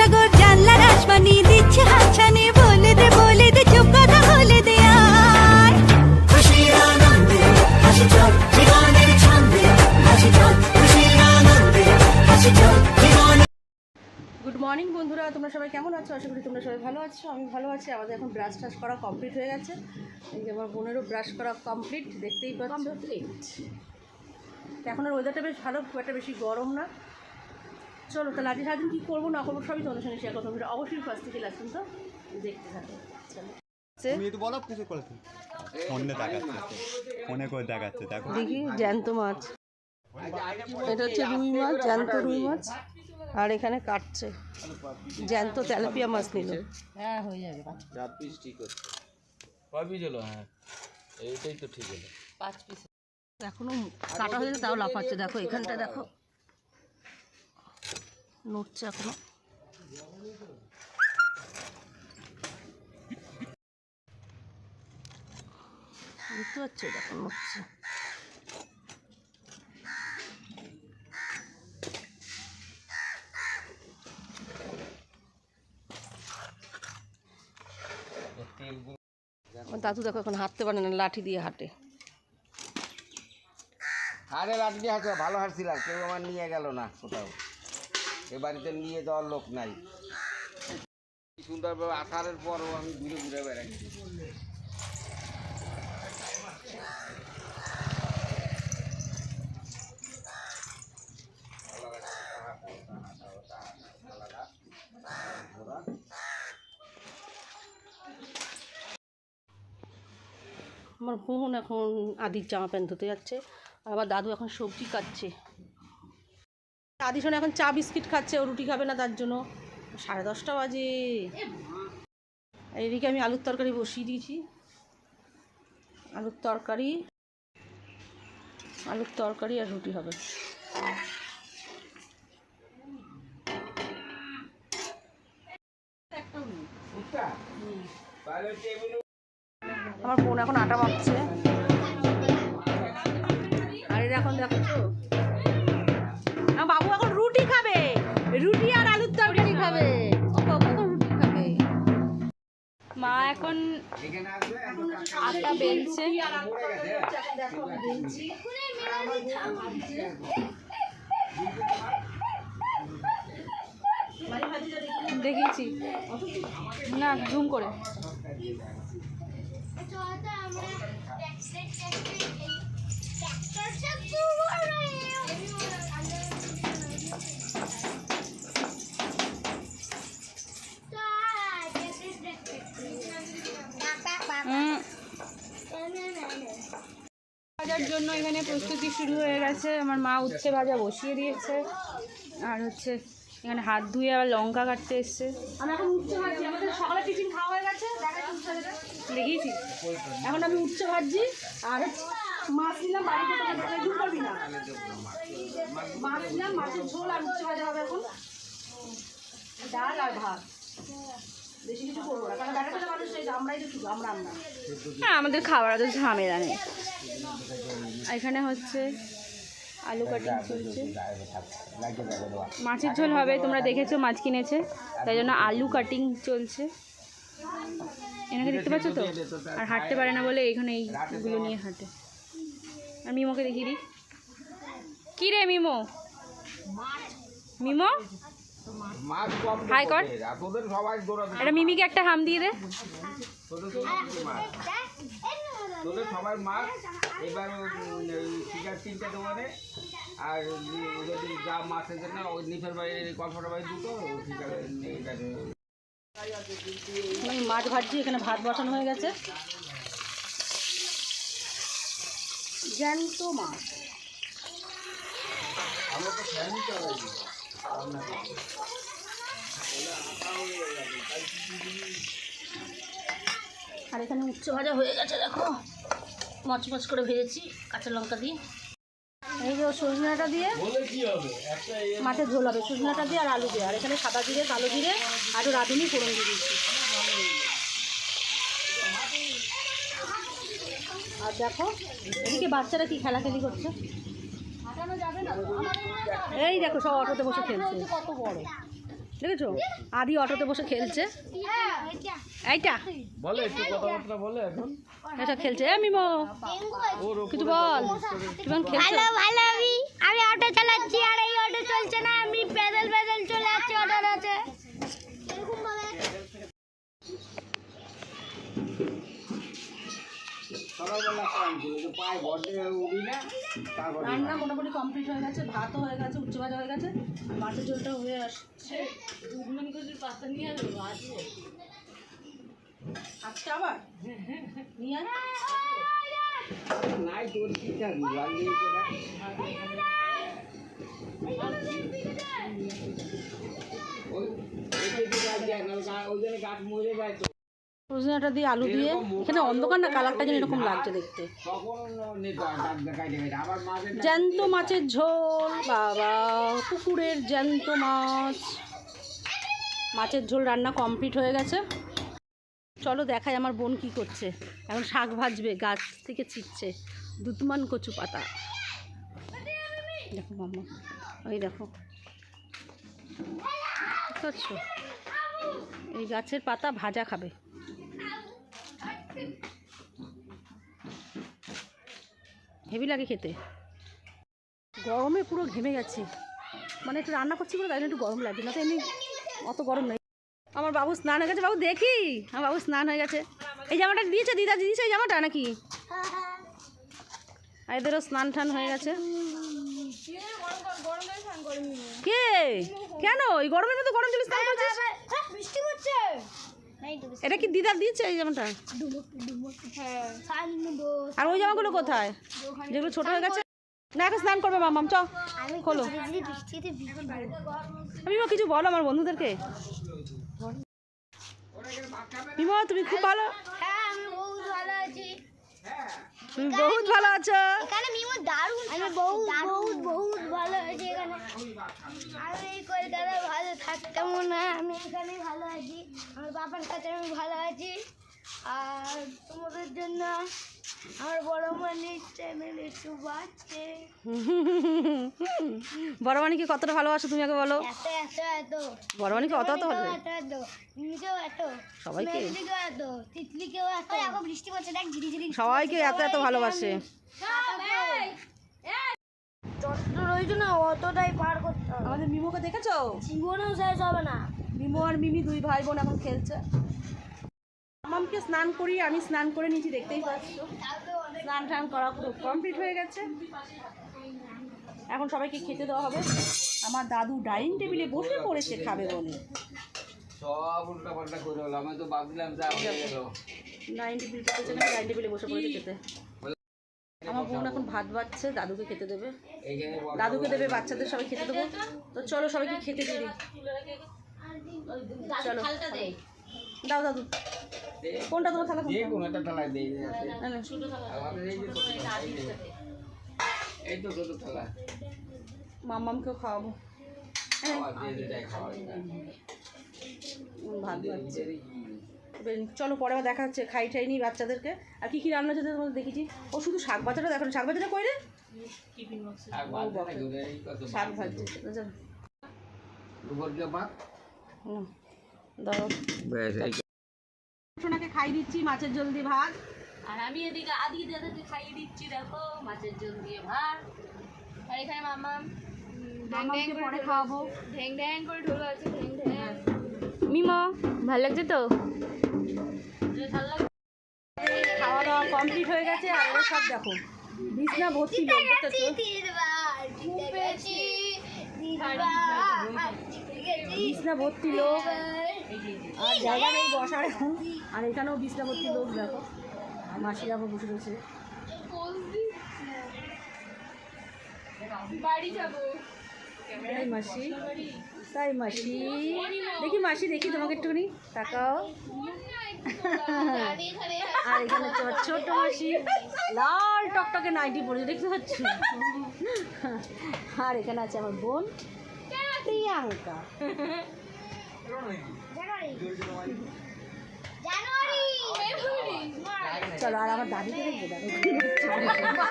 সাগর জানলার আসমানি দিচ্ছে হাতছানি বলে দে চুপ কথা বলে দে আর খুশির আনন্দে হাসি চল জীবনের ছন্দে হাসি চল খুশির আনন্দে হাসি চল জীবনে। গুড মর্নিং বন্ধুরা, তোমরা সবাই কেমন আছো? আশা করি তোমরা সবাই ভালো আছো। আমি ভালো আছি। আমাদের এখন ব্রাশ টাশ করা কমপ্লিট হয়ে গেছে। এই যে আমার বোনেরও ব্রাশ করা কমপ্লিট, দেখতেই পাচ্ছ। এখন আর ওয়েদারটা বেশ ভালো, খুব একটা বেশি গরম না। চলো তাহলে আজকে সারাদিন কী করবো না করবো সবই তোমাদের সঙ্গে শেয়ার করতে হবে। অবশ্যই ফার্স্ট থেকে লাস্ট পর্যন্ত দেখতে থাকো। দেখি জ্যান্ত মাছ, এটা হচ্ছে রুই মাছ, জ্যান্ত রুই মাছ। আর এখানে কাটছে জ্যান্ত তেলাপিয়া মাছ নিল। হ্যাঁ হয়ে যাবে 4 পিস ঠিক হচ্ছে। কয় পিস হলো? হ্যাঁ এইটাই তো ঠিক হলো, 5 পিস। এখনো কাটা হয়ে গেছে তাও লাফাচ্ছে, দেখো এখানটা দেখো নড়ছে এখনো। বুঝতে পারছো, দেখো নড়ছে। দাদু দেখো এখন হাঁটতে পারে না, লাঠি দিয়ে হাঁটে। আরে লাঠি দিয়ে হাঁটো, ভালো হাঁটছিলাম, কেউ আমার নিয়ে গেল না কোথাও। এ বাড়িতে নিয়ে যাওয়ার লোক নাই। সুন্দরভাবে আসারের পরও আমি ঘুরে ঘুরে বেড়াচ্ছি। আমার বোন এখন আদির জামা প্যান্ট ধুতে যাচ্ছে, আর আমার দাদু এখন সবজি কাটছে। আদি শোনে এখন চা বিস্কিট খাচ্ছে, ও রুটি খাবে না তার জন্য। 10:30 বাজে। এদিকে আমি আলুর তরকারি বসিয়ে দিয়েছি। আলুর তরকারি আর রুটি হবে। আমার বোন এখন আটা মাখছে। আর এখন দেখো আমার বাবু এখন রুটি খাবে, রুটি আর আলুর তরকারি খাবে। ও বাবু এখন রুটি খাবে। মা এখন আটা বেলছে। দেখিয়েছি না জুম করে। ভাজার জন্য এখানে প্রস্তুতি শুরু হয়ে গেছে। আমার মা উচ্ছে ভাজা বসিয়ে দিয়েছে, আর হচ্ছে এখানে হাত ধুয়ে আবার লঙ্কা কাটতে এসছে। আমি এখন উচ্ছে ভাজছি, আমাদের সকালে টিফিন খাওয়া হয়ে গেছে। দেখিয়েছি এখন আমি উচ্ছে ভাজছি আর মাছ নিলাম বাড়িতে। জুম করবি না, মাছ নিলাম, মাছের ঝোল আর উচ্ছে ভাজা হবে। এখন ডাল আর ভাত, বেশি কিছু করবো না, কারণ দেখা মানুষ আমরাই তো শুধু আমরা। হ্যাঁ আমাদের খাবার তো ঝামেলা নেই। এখানে হচ্ছে আলু কাটিং চলছে, মাছের ঝোল হবে। তোমরা দেখেছো মাছ কিনেছে, তাই জন্য আলু কাটিং চলছে। এনাকে দেখতে পাচ্ছ তো, আর হাঁটতে পারে না বলে এখানে এইগুলো নিয়ে হাঁটে। আর মিমোকে দেখিয়ে দিই। কী রে মিমো, মিমো হাই কর। এটা মিমিকে একটা হাম দিয়ে দে। তোদের সবাই মাছ এবার শিকার 3টা দোকানে, আর ওদের যা মাছের জন্য নিফের বাইরে কলফাটা বাইরে দুটো শিকার। আমি মাছ ভাজছি, এখানে ভাত বসানো হয়ে গেছে। জ্যান্ত মাছ। আর এখানে উচ্ছে ভাজা হয়ে গেছে, দেখো মচমচ করে ভেজেছি কাঁচা লঙ্কা দিয়ে। এই যে সজনাটা দিয়ে মাছের ঝোল হবে, সজনাটা দিয়ে আর আলু দিয়ে। আর এখানে সাদা জিরে, কালো জিরে আর রাঁধুনি ফোড়ন দিয়ে দিয়েছি। আর দেখো এদিকে বাচ্চারা কি খেলাখেলি করছে। এই দেখো সব অটোতে বসে খেলছে। কত বড় দেখেছো আদি অটোতে বসে খেলছে এইটা বলে একটু কথাবার্তা বলে এখন এটা খেলছে মিমো কিছু বল কেমন খেলছে ভালো আমি অটো চালাচ্ছি আর এই অটো চলছে না আমি প্যাডেল চলে যাচ্ছি অটোর আছে এরকম ভাবে সকালবেলা কাম ছিল তো পায়ে বড্ডে উঠি না তারপর রান্না মোটামুটি কমপ্লিট হয়ে গেছে ভাতও হয়ে গেছে উচ্চ ভাজা হয়ে গেছে মাছের ঝোলটা হয়ে আসছে আজকে আবার নিয়ে আয়। নাই তোর কি থাকবি লাগিয়ে না ওই ওই গাছ মরে যায় তো সজনাটা দিয়ে আলু দিয়ে এখানে অন্ধকার না কালারটা যেন এরকম লাগছে দেখতে জ্যান্ত মাছের ঝোল বাবা পুকুরের জ্যান্ত মাছ মাছের ঝোল রান্না কমপ্লিট হয়ে গেছে চলো দেখাই আমার বোন কি করছে এখন শাক ভাজবে গাছ থেকে ছিটছে দুধমান কচু পাতা দেখো মাম্মা ওই দেখো বুঝতে পারছো এই গাছের পাতা ভাজা খাবে হেভি লাগে খেতে গরমে পুরো ঘেমে গেছি মানে একটু রান্না করছি বলে তাই জন্য একটু গরম লাগছে না তো এমনি অত গরম নেই আমার বাবু স্নান হয়ে গেছে বাবু দেখি আমার বাবু স্নান হয়ে গেছে এই জামাটা দিয়েছে দিদা দিয়েছে এই জামাটা নাকি আর এদেরও স্নান টান হয়ে গেছে কে কেন এই গরমের মধ্যে গরম জলে স্নান করছিস বৃষ্টি হচ্ছে এটা কি দিদার দিয়েছে এই জামাটা আর ওই জামাগুলো কোথায় যেগুলো ছোট হয়ে গেছে না এখন স্নান করবে মামাম চ খোলো বৃষ্টিতে আমি কিছু বলো আমার বন্ধুদেরকে বিমা তুমি খুব ভালো হ্যাঁ আমি বহুত ভালো আছি তুমি বহুত ভালো আছো এখানে মিমো দারুণ আমি বহুত ভালো আছি এখানে আমি এই কলকাতায় ভালো থাকতাম না আমি এখানে ভালো আছি আমার বাবার কাছে আমি ভালো আছি আর তোমাদের জন্য আমার বড় মানির চ্যানেল একটু বাড়ছে বড় মানিকে কতটা ভালোবাসো তুমি আগে বলো এত এত এত বড় মানিকে অত অত ভালো এত এত মিমিকেও এত সবাইকে? মেঘলিকেও এত তিতলিকেও এত এখন বৃষ্টি পড়ছে দেখ ঝিরি ঝিরি সবাইকে এত এত ভালোবাসে যতটা রয়েছে না অতটাই পার করতে হবে আমাদের মিমোকে দেখেছো জীবনেও শেষ হবে না মিমো আর মিমি দুই ভাই বোন এখন খেলছে মামামকে স্নান করি আমি স্নান করে নিয়েছি দেখতেই পাচ্ছ স্নান টান করা পুরো কমপ্লিট হয়ে গেছে এখন সবাইকে খেতে দেওয়া হবে আমার দাদু ডাইনিং টেবিলে বসে পড়েছে খাবে বলে সব উল্টা পাল্টা করে হলো আমি তো ভাবছিলাম যা হয়ে গেল ডাইনিং টেবিল পেতেছে না ডাইনিং টেবিলে বসে পড়েছে খেতে আমার বোন এখন ভাত বাড়ছে দাদুকে খেতে দেবে এইখানে দাদুকে দেবে বাচ্চাদের সবাই খেতে দেবো তো চলো সবাইকে খেতে দিই চলো দাও দাদু কোনটা তোমার থালা যে কোনো একটা থালায় দিয়ে না, না। আমাদের এই যে ছোট থালা, এই তো ছোট থালা মাম্মামকেও খাওয়াবো খাওয়া দিয়ে দেয় খাওয়া ভাত বাড়ছে চলো পরে আবার দেখা হচ্ছে খাই ঠাই নিই বাচ্চাদেরকে আর কি কি রান্না হচ্ছে তোমাদের দেখেছি ও শুধু শাক ভাজাটা দেখো শাক ভাজাটা কই রে শাক ভাজছে দুপুর কে ভাত দাও বেশ এই সোনাকে খাই দিচ্ছি মাছের ঝোল দিয়ে ভাত আর আমি এদিকে আদি দাদাকে খাইয়ে দিচ্ছি দেখো মাছের ঝোল দিয়ে ভাত আর এখানে মামা মামাকে পরে খাওয়াবো ঢ্যাং ঢ্যাং করে ঢোল আছে ঢ্যাং ঢ্যাং মিমো ভালো লাগছে তো খাওয়া দাওয়া কমপ্লিট হয়ে গেছে আর ওরা সব দেখো বিছনা ভর্তি লোক দেখতেছো বিছনা ভর্তি লোক আর জায়গা নেই বসার এখন আর এখানেও বিছনা ভর্তি লোক দেখো আর মাসিরা বসে রয়েছে বাড়ি যাবো তাই মাসি তাই মাসি দেখি মাসি দেখি তোমাকে একটুখানি তাকাও আর এখানে ছোট্ট মাসি লাল টকটকে নাইটি পরেছে দেখতে পাচ্ছি আর এখানে আছে আমার বোন প্রিয়াঙ্কা চলো আর আমার দাদিকে দেখবো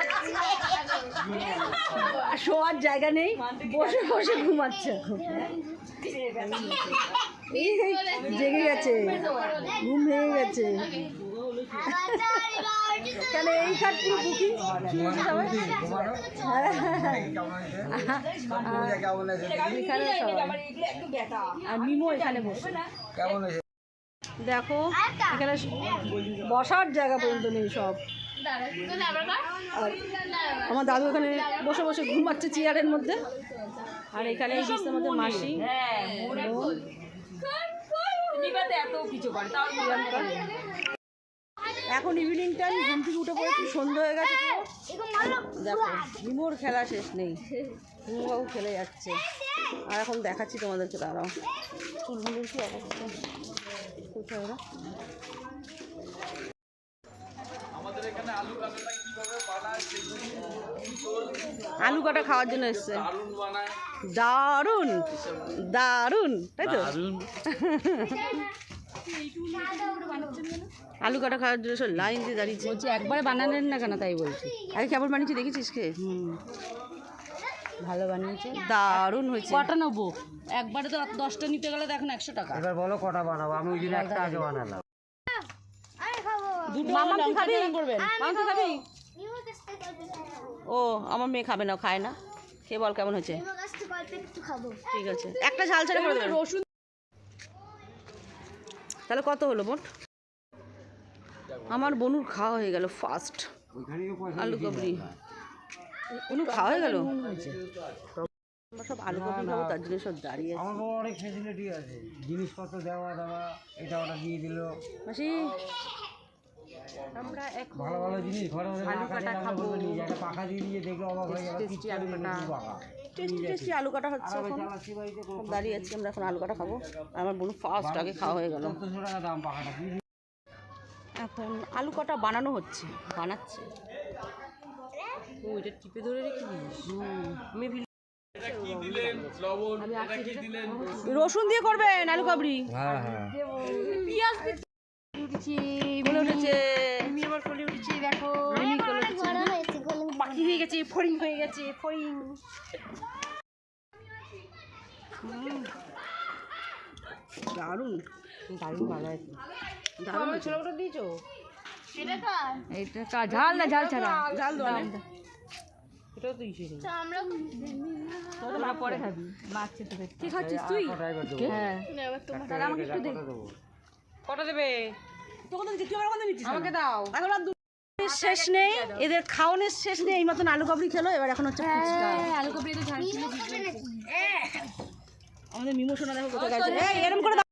আর শোয়ার জায়গা নেই বসে বসে ঘুমাচ্ছে এখন এই জেগে গেছে, ঘুম ভেঙে গেছে। কেন এই খাট পুরো বুকিং? আর মিমো এখানে বসে। দেখো এখানে বসার জায়গা পর্যন্ত নেই সব। আর আমার দাদু এখানে বসে বসে ঘুমাচ্ছে চেয়ারের মধ্যে। আর এখানে এই বিছানার মধ্যে মাসি এখন ইভিনিং টাইম, ঘুম থেকে উঠে পড়ে একটু সন্ধ্যা হয়ে গেছে। দেখো মিমোর খেলা শেষ নেই, মিমোবাবু খেলে যাচ্ছে। আর এখন দেখাচ্ছি তোমাদেরকে, দাঁড়াও চুলগুলোর কি অবস্থা, কোথায় ওরা? আলু কাটা খাওয়ার জন্য এসছে। দারুন দারুন, তাই তো? আলু কাটা খাওয়ার জন্য সব লাইন দিয়ে দাঁড়িয়েছে। বলছি একবারে বানালেন না কেন, তাই বলছি। আরে কেমন বানিয়েছি দেখেছিস কে? ভালো বানিয়েছে, দারুণ হয়েছে। কটা নেবো? একবারে তো 10টা নিতে গেলে তো এখন 100 টাকা। এবার বলো কটা বানাবো? আমি ওই দিন একটা আগে বানালাম। মামা কি খাবি? মামা কি খাবি? ও আমার মেয়ে খাবে না, খায় না। খেয়ে বল কেমন হয়েছে। ঠিক আছে, একটা ঝাল ছাড়া করে দেবেন। রসুন তাহলে কত হলো মোট? আমার বনুর খাওয়া হয়ে গেল ফার্স্ট আলু কাবলি। বনু খাওয়া হয়ে গেল। আমরা সব আলু কাবলি খাবো, তার জন্য সব দাঁড়িয়ে আছে। আমার বাবা অনেক ফেসিলিটি আছে, জিনিসপত্র দেওয়া দেওয়া, এটা ওটা দিয়ে দিল। মাসি আমরা এখন ভালো ভালো জিনিস ঘরে আলু কাটা খাবো। একটা পাখা দিয়ে দিয়ে দেখে অবাক হয়ে গেল। টেস্টি আলু কাটা, টেস্টি টেস্টি আলু কাটা হচ্ছে এখন। সব দাঁড়িয়ে আছি, আমরা এখন আলু কাটা খাবো। আমার বোন ফার্স্ট আগে খাওয়া হয়ে গেল। 1400 টাকা দাম পাখাটা। এখন আলু কাটা বানানো হচ্ছে, বানাচ্ছে। ও এটা টিপে ধরে রেখে দিস। আমি রসুন দিয়ে করবেন আলু কাবলি। হ্যাঁ হ্যাঁ, পেঁয়াজ উঠেছি, বলে উঠেছে। আমি আবার কোলে উঠেছি, দেখো পাখি হয়ে গেছে, ফড়িং হয়ে গেছে, ফড়িং। দারুণ দারুণ ভালো আছে, দারুণ ছোটো দিয়েছো। এটা ঝাল না, ঝাল ছাড়া, ঝাল দেওয়া। এটাও তুই আমরা পরে খাবি। বাচ্চা তো কি খাচ্ছিস তুই? হ্যাঁ তাহলে আমাকে একটু দে। কটা দেবে? আমাকে দাও। এখন আর শেষ নেই, এদের খাওয়ানোর শেষ নেই। এই মতন আলু কাবলি খেলো, এবার এখন হচ্ছে ফুচকা। আলু কাবলি তো ঝাল ছিল। আমাদের মিমো সোনা দেখো কোথায় গেছে। এই এরকম করে না,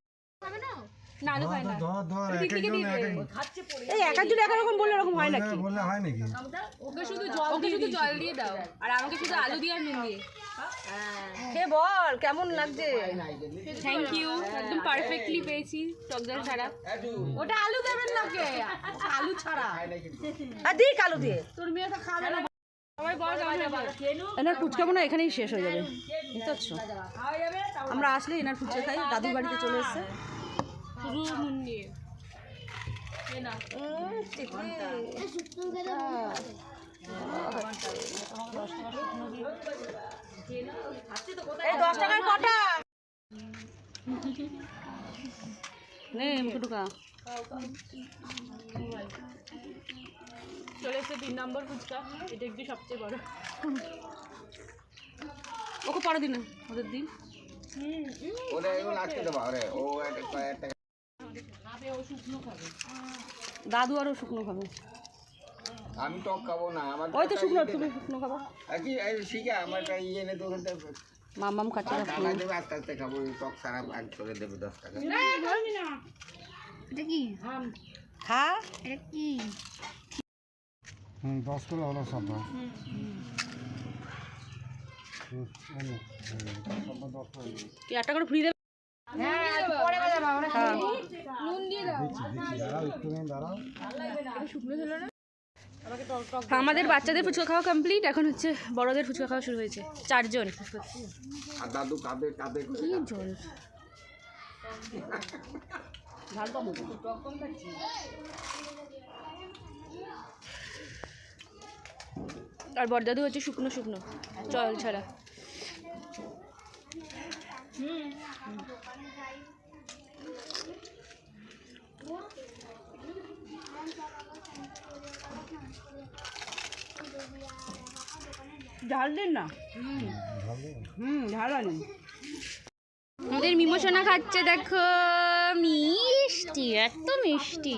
আলু খায় না। এই এক একজন এক রকম বললে এরকম হয় নাকি? বললে হয় নাকি? ওকে শুধু জল দিয়ে দাও, আর আমাকে শুধু আলু দিয়ে আর নুন দিয়ে। হে বল কেমন লাগছে? থ্যাংক ইউ, একদম পারফেক্টলি পেয়েছি, টক জল ছাড়া। ওটা আলু দেবেন না কে? আলু ছাড়া। আর দিক আলু দিয়ে। তোর মেয়ে তো খাবে না। সবাই বল কেমন হয়েছে? এনার ফুচকা মনে হয় এখানেই শেষ হয়ে যাবে, বুঝতে পারছো? আমরা আসলে এনার ফুচকা খাই। দাদুর বাড়িতে চলে এসছে। শুধু নুন দিয়ে। এই 10 টাকায় কটা? নে মুখে ঢুকা। চলে এসছে 3 নম্বর ফুচকা, এটা একটু সবচেয়ে বড়। ওকে পরে দিন, ওদের দিন। ওরে এগুলো আজকে দেবো। আরে ও একটা দাদু আরও শুকনো খাবে। আমি টক খাবো না, আমার ওই তো শুকনো, তুমি শুকনো খাবো। আর কি শিখা আমার একটা ইয়ে এনে তোকে মামাম খাচ্ছে না। টাকা দেবে, আস্তে আস্তে খাবো। ওই টক সারা আগ করে দেবে 10 টাকা। এটা কি? খা। এটা কি? 10 করে হলো সব। কি একটা করে ফ্রি দেবে? আমাদের বাচ্চাদের ফুচকা খাওয়া কমপ্লিট, এখন হচ্ছে বড়দের ফুচকা খাওয়া শুরু হয়েছে। 4 জন। আর দাদু কাঁদে কাঁদে করে কি জল। আর বড়দাদু হচ্ছে শুকনো শুকনো, জল ছাড়া। ঝাল দিন না। ঝাল আনেন। আমাদের মিমোশোনা খাচ্ছে দেখো, মিষ্টি, এত মিষ্টি।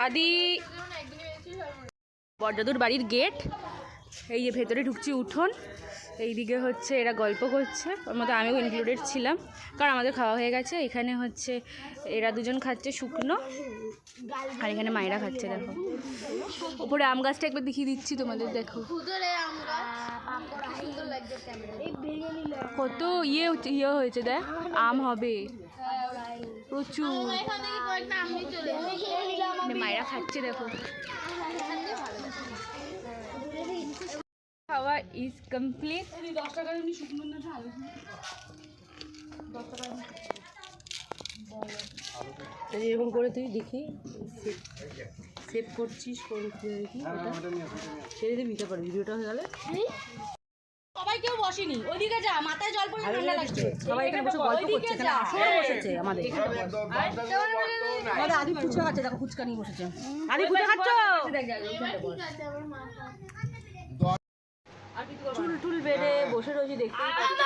আদি বড়দাদুর বাড়ির গেট, এই যে ভেতরে ঢুকছি উঠোন, এইদিকে হচ্ছে এরা গল্প করছে, ওর মধ্যে আমিও ইনক্লুডেড ছিলাম কারণ আমাদের খাওয়া হয়ে গেছে। এখানে হচ্ছে এরা দুজন খাচ্ছে শুকনো, আর এখানে মায়েরা খাচ্ছে। দেখো উপরে আম গাছটা একবার দেখিয়ে দিচ্ছি তোমাদের, দেখো কত ইয়ে হয়েছে, দেখ আম হবে প্রচুর। মায়েরা খাচ্ছে দেখো। খাওয়া ইজ কমপ্লিট। এরকম করে তুই দেখি সেভ করছিস, করে দেখি ছেড়ে দিয়ে নিতে পারবি। ভিডিওটা হয়ে গেলে সবাই কেউ বসেনি, ওইদিকে যা, মাথায় জল পড়ে ঠান্ডা লাগছে। সবাই এখানে বসে গল্প করছে, এখানে আসর বসেছে আমাদের। আমাদের আদি ফুচকা খাচ্ছে, দেখো ফুচকা নিয়ে বসেছে। আদি ফুচকা খাচ্ছ? চুল টুল বেড়ে বসে রয়েছে, দেখতেই পাচ্ছ।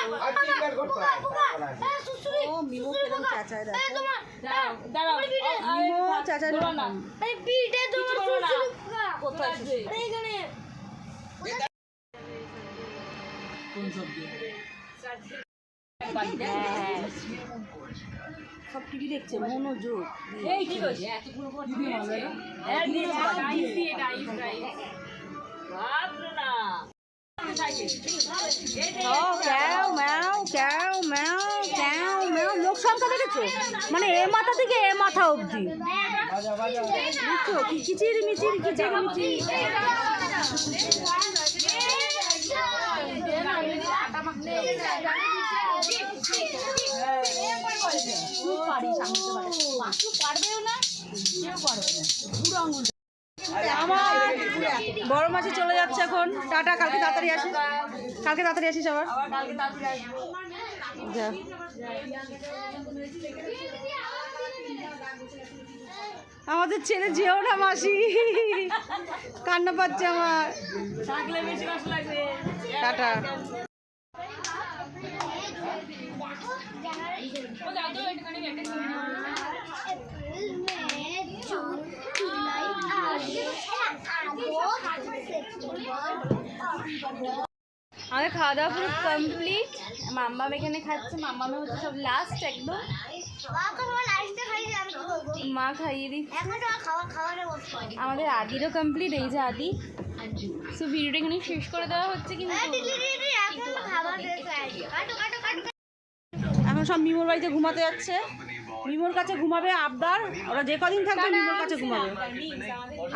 ও মিমো কেরম চেঁচায়, দেখো মিমো চেঁচায় না। কোথায় সব টিভি দেখছে, মনোযোগ। এই কি হচ্ছে লোক সংখ্যা দেখেছো, মানে এ মাথা থেকে এ মাথা অবধি বুঝছো, কিচির মিচির কিচির মিচির। আমার বড় মাসি চলে যাচ্ছে এখন, টাটা। কালকে তাড়াতাড়ি আসিস, কালকে তাড়াতাড়ি আসিস আবার। যা আমাদের ছেড়ে যেও না মাসি, কান্না পাচ্ছে আমার। টাটা। আমাদের খাওয়া দাওয়া পুরো কমপ্লিট। মাম্মাম এখানে খাচ্ছে, মাম্মামে হচ্ছে সব লাস্ট একদম। মা খাইয়ে দিচ্ছে। আমাদের আদিরও কমপ্লিট, এই যে আদি। সো ভিডিওটা এখানে শেষ করে দেওয়া হচ্ছে। কিন্তু এখন সব মিমোর বাড়িতে ঘুমাতে যাচ্ছে, মিমোর কাছে ঘুমাবে আবদার। ওরা যে কদিন থাকবে মিমোর কাছে ঘুমাবে।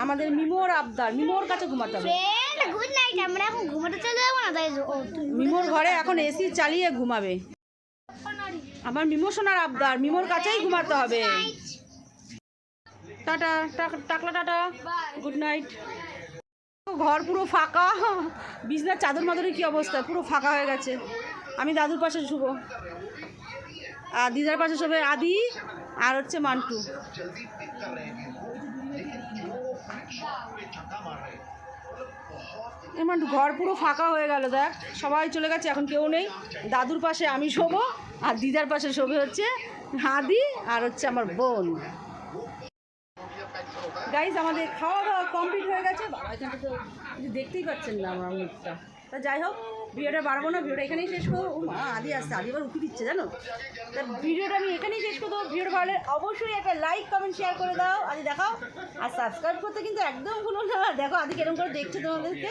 আমাদের মিমোর আবদার, মিমোর কাছে ঘুমাতে হবে। Good night. আমরা এখন ঘুমাতে চলে যাবো না, তাই মিমোর ঘরে এখন এসি চালিয়ে ঘুমাবে। আমার মিমো সোনার আবদার, মিমোর কাছেই ঘুমাতে হবে। টাটা, টাকলা টাটা, গুড নাইট। ঘর পুরো ফাঁকা, বিছনার চাদর মাদরের কি অবস্থা, পুরো ফাঁকা হয়ে গেছে। আমি দাদুর পাশে শুভ, আর দিদার পাশে শোবে আদি, আর হচ্ছে মান্টু। মান্টু ঘর পুরো ফাঁকা হয়ে গেল, দেখ সবাই চলে গেছে, এখন কেউ নেই। দাদুর পাশে আমি শোবো, আর দিদার পাশে শোবে হচ্ছে আদি, আর হচ্ছে আমার বোন। গাইজ আমাদের খাওয়া দাওয়া কমপ্লিট হয়ে গেছে। বাবা এখানটা তো কিছু দেখতেই পাচ্ছেন না আমার মুখটা। তা যাই হোক, ভিডিওটা বাড়বো না, ভিডিওটা এখানেই শেষ করবো। ও মা, আদি আসছে, আদি এবার উঠে দিচ্ছে জানো। তা ভিডিওটা আমি এখানেই শেষ করে দেবো। ভিডিওটা ভালো অবশ্যই একটা লাইক কমেন্ট শেয়ার করে দাও, আদি দেখাও, আর সাবস্ক্রাইব করতে কিন্তু একদম ভুলো না। দেখো আদি কেরম করে দেখছে তোমাদেরকে।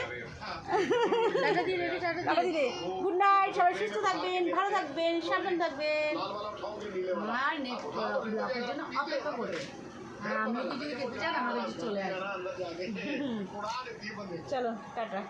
গুড নাইট, সবাই সুস্থ থাকবেন, ভালো থাকবেন, সাবধান থাকবেন। অপেক্ষা করবেন। আমি যদি খেতে চান আমাদের চলে আসবেন। চলো টাটা।